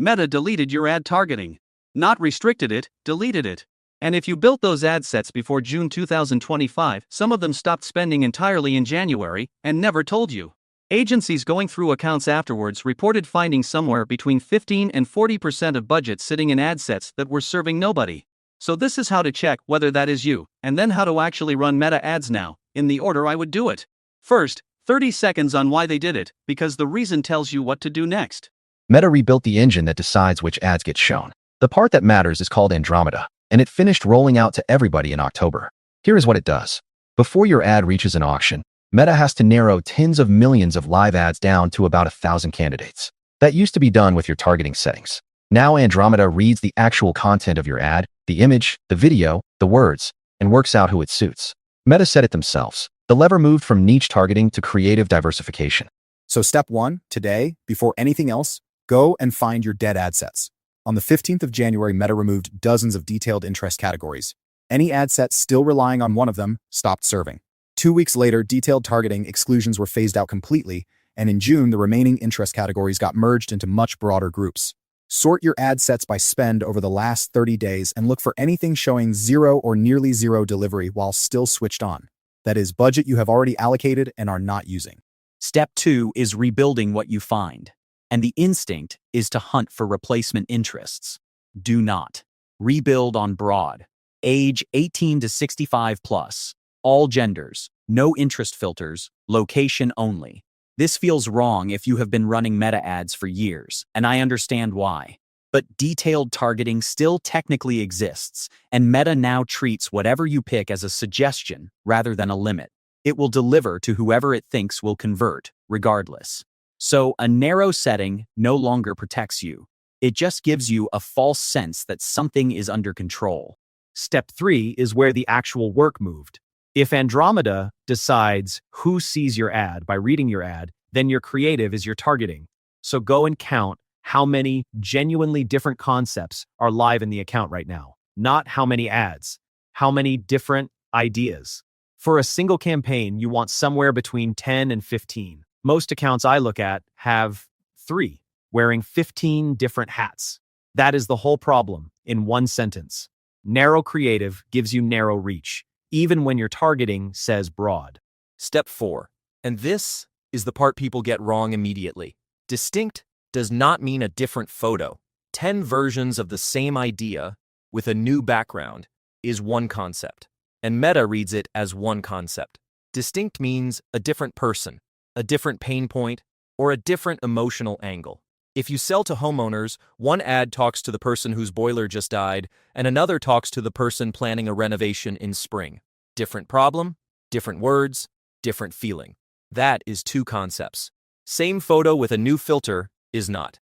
Meta deleted your ad targeting. Not restricted it, deleted it. And if you built those ad sets before June 2025, some of them stopped spending entirely in January and never told you. Agencies going through accounts afterwards reported finding somewhere between 15 and 40% of budgets sitting in ad sets that were serving nobody. So this is how to check whether that is you, and then how to actually run Meta ads now, in the order I would do it. First, 30 seconds on why they did it, because the reason tells you what to do next. Meta rebuilt the engine that decides which ads get shown. The part that matters is called Andromeda, and it finished rolling out to everybody in October. Here is what it does. Before your ad reaches an auction, Meta has to narrow tens of millions of live ads down to about 1,000 candidates. That used to be done with your targeting settings. Now Andromeda reads the actual content of your ad, the image, the video, the words, and works out who it suits. Meta said it themselves. The lever moved from niche targeting to creative diversification. So step 1, today, before anything else, go and find your dead ad sets. On the 15th of January, Meta removed dozens of detailed interest categories. Any ad set still relying on one of them stopped serving. 2 weeks later, detailed targeting exclusions were phased out completely, and in June, the remaining interest categories got merged into much broader groups. Sort your ad sets by spend over the last 30 days and look for anything showing zero or nearly zero delivery while still switched on. That is, budget you have already allocated and are not using. Step 2 is rebuilding what you find. And the instinct is to hunt for replacement interests. Do not. Rebuild on broad. Age 18 to 65 plus. All genders. No interest filters. Location only. This feels wrong if you have been running Meta ads for years, and I understand why. But detailed targeting still technically exists, and Meta now treats whatever you pick as a suggestion rather than a limit. It will deliver to whoever it thinks will convert, regardless. So a narrow setting no longer protects you. It just gives you a false sense that something is under control. Step 3 is where the actual work moved. If Andromeda decides who sees your ad by reading your ad, then your creative is your targeting. So go and count how many genuinely different concepts are live in the account right now. Not how many ads, how many different ideas. For a single campaign, you want somewhere between 10 and 15. Most accounts I look at have 3, wearing 15 different hats. That is the whole problem in one sentence. Narrow creative gives you narrow reach, even when your targeting says broad. Step 4, and this is the part people get wrong immediately. Distinct does not mean a different photo. 10 versions of the same idea with a new background is one concept, and Meta reads it as one concept. Distinct means a different person, a different pain point, or a different emotional angle. If you sell to homeowners, one ad talks to the person whose boiler just died, and another talks to the person planning a renovation in spring. Different problem, different words, different feeling. That is 2 concepts. Same photo with a new filter is not.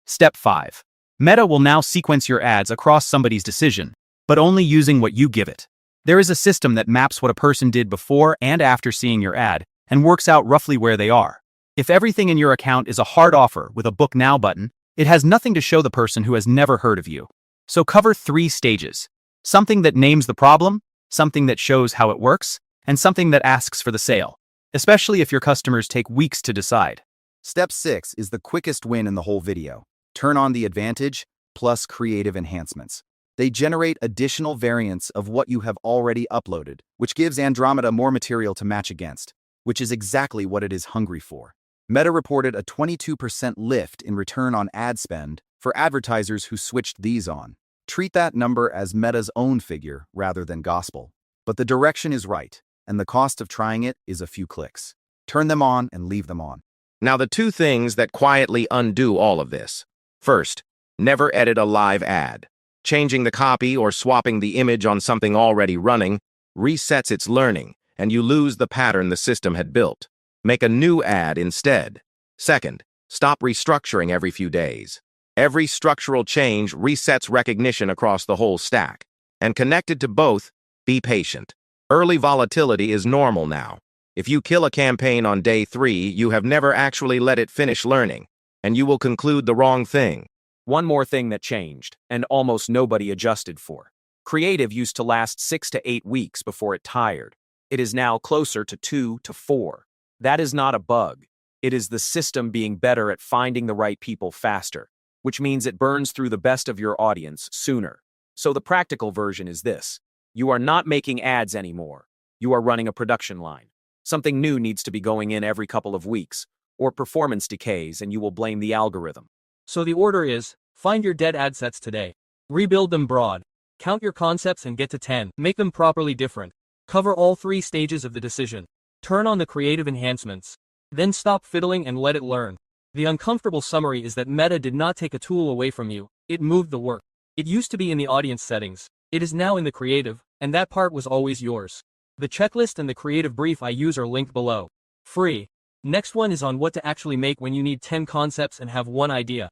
Step 5. Meta will now sequence your ads across somebody's decision, but only using what you give it. There is a system that maps what a person did before and after seeing your ad, and works out roughly where they are. If everything in your account is a hard offer with a Book Now button, it has nothing to show the person who has never heard of you. So cover 3 stages. Something that names the problem, something that shows how it works, and something that asks for the sale, especially if your customers take weeks to decide. Step 6 is the quickest win in the whole video. Turn on the advantage plus creative enhancements. They generate additional variants of what you have already uploaded, which gives Andromeda more material to match against, which is exactly what it is hungry for. Meta reported a 22% lift in return on ad spend for advertisers who switched these on. Treat that number as Meta's own figure rather than gospel. But the direction is right, and the cost of trying it is a few clicks. Turn them on and leave them on. Now the 2 things that quietly undo all of this. First, never edit a live ad. Changing the copy or swapping the image on something already running resets its learning, and you lose the pattern the system had built. Make a new ad instead. Second, stop restructuring every few days. Every structural change resets recognition across the whole stack. And connected to both, be patient. Early volatility is normal now. If you kill a campaign on day 3, you have never actually let it finish learning, and you will conclude the wrong thing. One more thing that changed, and almost nobody adjusted for. Creative used to last 6 to 8 weeks before it tired. It is now closer to 2 to 4. That is not a bug. It is the system being better at finding the right people faster. which means it burns through the best of your audience sooner. So the practical version is this. You are not making ads anymore. You are running a production line. Something new needs to be going in every couple of weeks, or performance decays and you will blame the algorithm. So the order is, find your dead ad sets today. Rebuild them broad. Count your concepts and get to 10. Make them properly different. Cover all 3 stages of the decision. Turn on the creative enhancements. Then stop fiddling and let it learn. The uncomfortable summary is that Meta did not take a tool away from you, it moved the work. It used to be in the audience settings. It is now in the creative, and that part was always yours. The checklist and the creative brief I use are linked below. Free. Next one is on what to actually make when you need 10 concepts and have one idea.